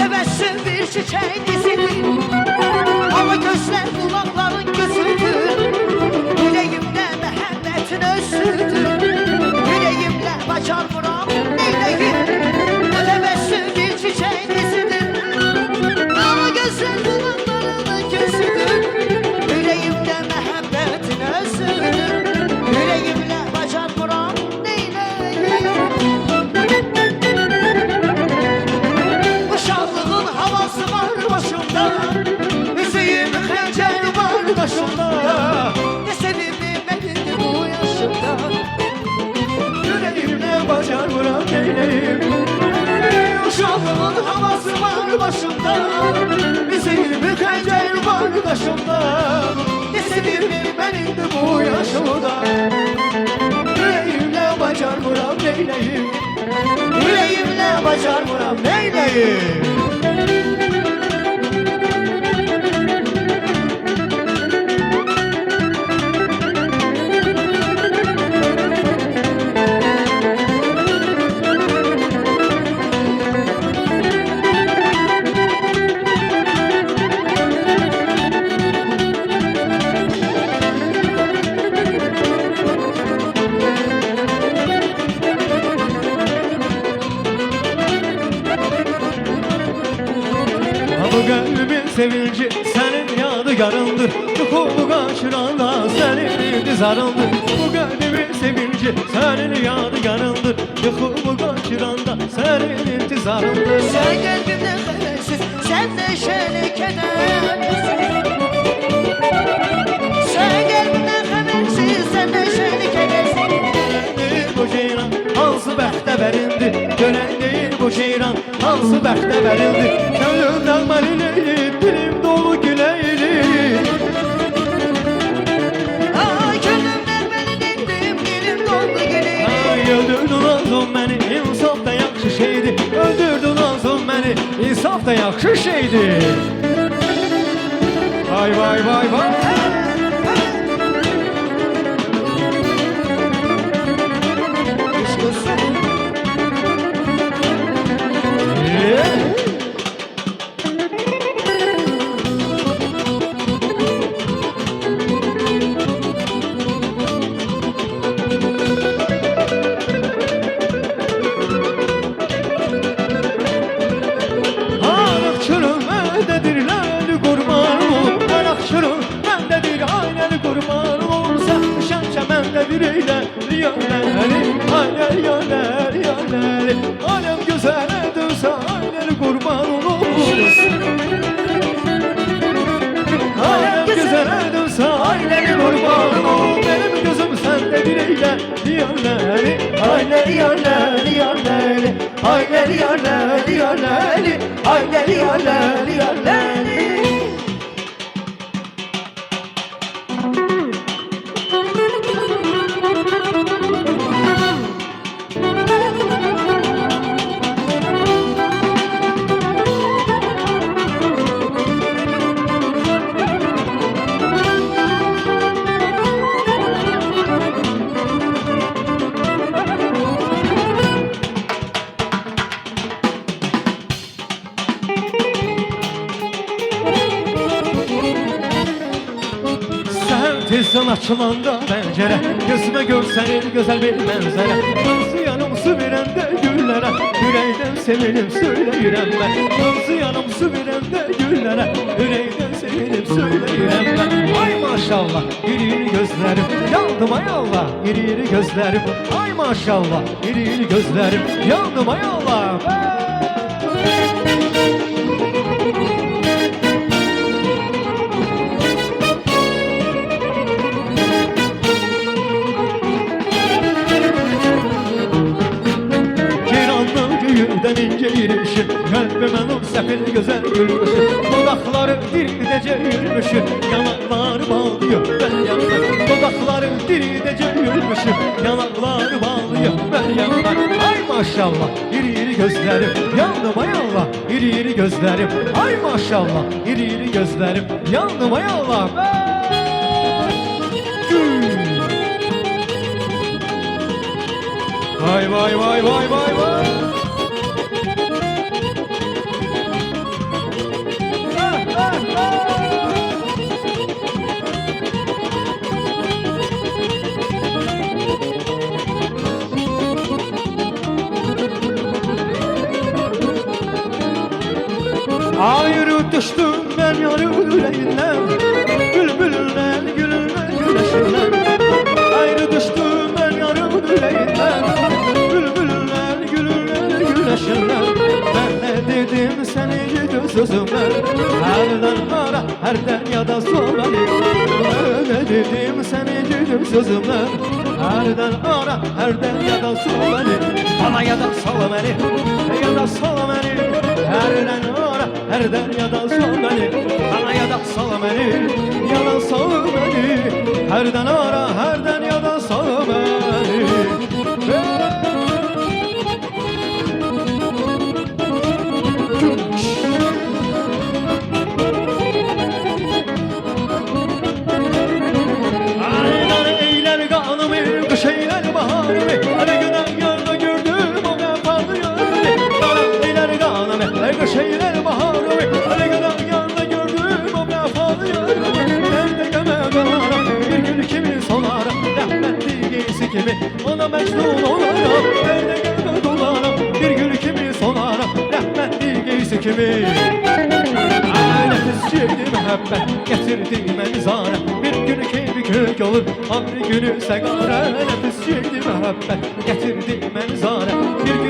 Tebessüm bir çiçek dizidir, ama gözler kulakların gözüdür. Yüreğimde məhəbbətin özüdür, yüreğimle bacarmıram neyleyim. Tebessüm bir çiçek dizidir, ama gözler kulakların gözüdür. Yüreğimde məhəbbətin özüdür, yüreğimle bacarmıram neyleyim. Uşaqlığın havası var başımda, müziğim xəncər var başımda. Ne sevimli benimdi bu yaşımda, yüreğimle bacarmıram neyleyim. Uşaqlığın havası var başımda, müziğim xəncər var başımda. Ne sevimli benimdi bu yaşımda, yüreğimle bacarmıram neyleyim. Yüreğimle bacarmıram neyleyim. Bu kalbin sevinci senin yadigarındır. Yuxumu kaçıranda senin intizarındır. Bu kalbimin sevinci senin yadigarındır. Yuxumu kaçıranda senin intizarındır. Sen kalbimden habersiz, sen neşeli kedersiz. Sen kalbimden habersiz, sen neşeli kedersiz. Değil bu ceyran hansı bəxtə verildi. Görən değil bu ceyran hansı bəxtə verildi. Gönlümdən məni leyli, dilim dolu güleyli. Ay gönlümden beni dindim, dilim doldu güleyim. Ay öldürdün azım məni, insaf da yaxşı şeydi. Öldürdün azım məni, insaf da yaxşı şeydi. Vay vay vay vay. Araqçılım məndedir, qurban ol. Araqçılım məndedir, aynəli qurban ol. Sən düşəncə məndedir, eyləli yönəli. Aynəli yönəli, yönəli. Aləm gözələ dönsə, aynəli qurban ol. Aləm gözələ dönsə, aynəli qurban ol. Benim gözüm səndedir, eyləli yönəli. Aynəli yönəli, yönəli. Aynəli yönəli, yönəli. Aynəli yönəli, yönəli. Tezden açılanda pencere, gözüme görsenin güzel bir mənzərə. Hansı yanım su verəndə güllərə, ürəkdən sevinib söyləyirəm mən. Hansı yanım su verəndə güllərə, ürəkdən sevinib söyləyirəm mən. Ay maşallah, iri gözlərim, yandım ay Allah, iri gözlərim. Ay maşallah, iri gözlərim, yandım ay Allah. Yüzden ince yürüyüşü, kalbimin o sefil güzel gülmüşü. Dudakları diridece yürümüşü, yanakları bağlıyor ben yandan. Dudakları diridece yürümüşü, yanakları bağlıyor ben yandan. Ay maşallah, iri gözlerim, yandım ay Allah, iri gözlerim. Ay maşallah, iri gözlerim, yandım ay Allah. Vay vay vay vay vay vay. Ayrı düştüm ben yarı yüreğinden, bülbüller gülürler güneşinden. Ayrı düştüm ben yarı yüreğinden, bülbüller gülürler güneşinden. Ben ne dedim seni gidi sözümden, herden ara herden ya da sormayı. Ne dedim seni gidi sözümden, herden ara herden ya da sormayı. Bana ya da sal beni, ya da sal beni, herden ara herden ya da sal beni. Bana ya da sal beni, ya da sal beni, herden ara herden ya da sal beni. Aynen eyler kanımı, kış eyler baharımı. Her gün yolda gördüm o vefalı yarımı. Aynen eyler kanımı, kış eyler baharımı. Her gün yolda gördüm o vefalı yarımı. Nerede gömem bir gün kimi solar, rahmetli giysi gibi ona mecnun olarım. Nerede gömem dolarım bir gün kimi solar, rahmetli giysi gibi. Nefes çekti mühabbet getirdi menzara. Bir gün keyfi kök olur ayrı günü segara. Nefes çekti mühabbet getirdi menzara. Bir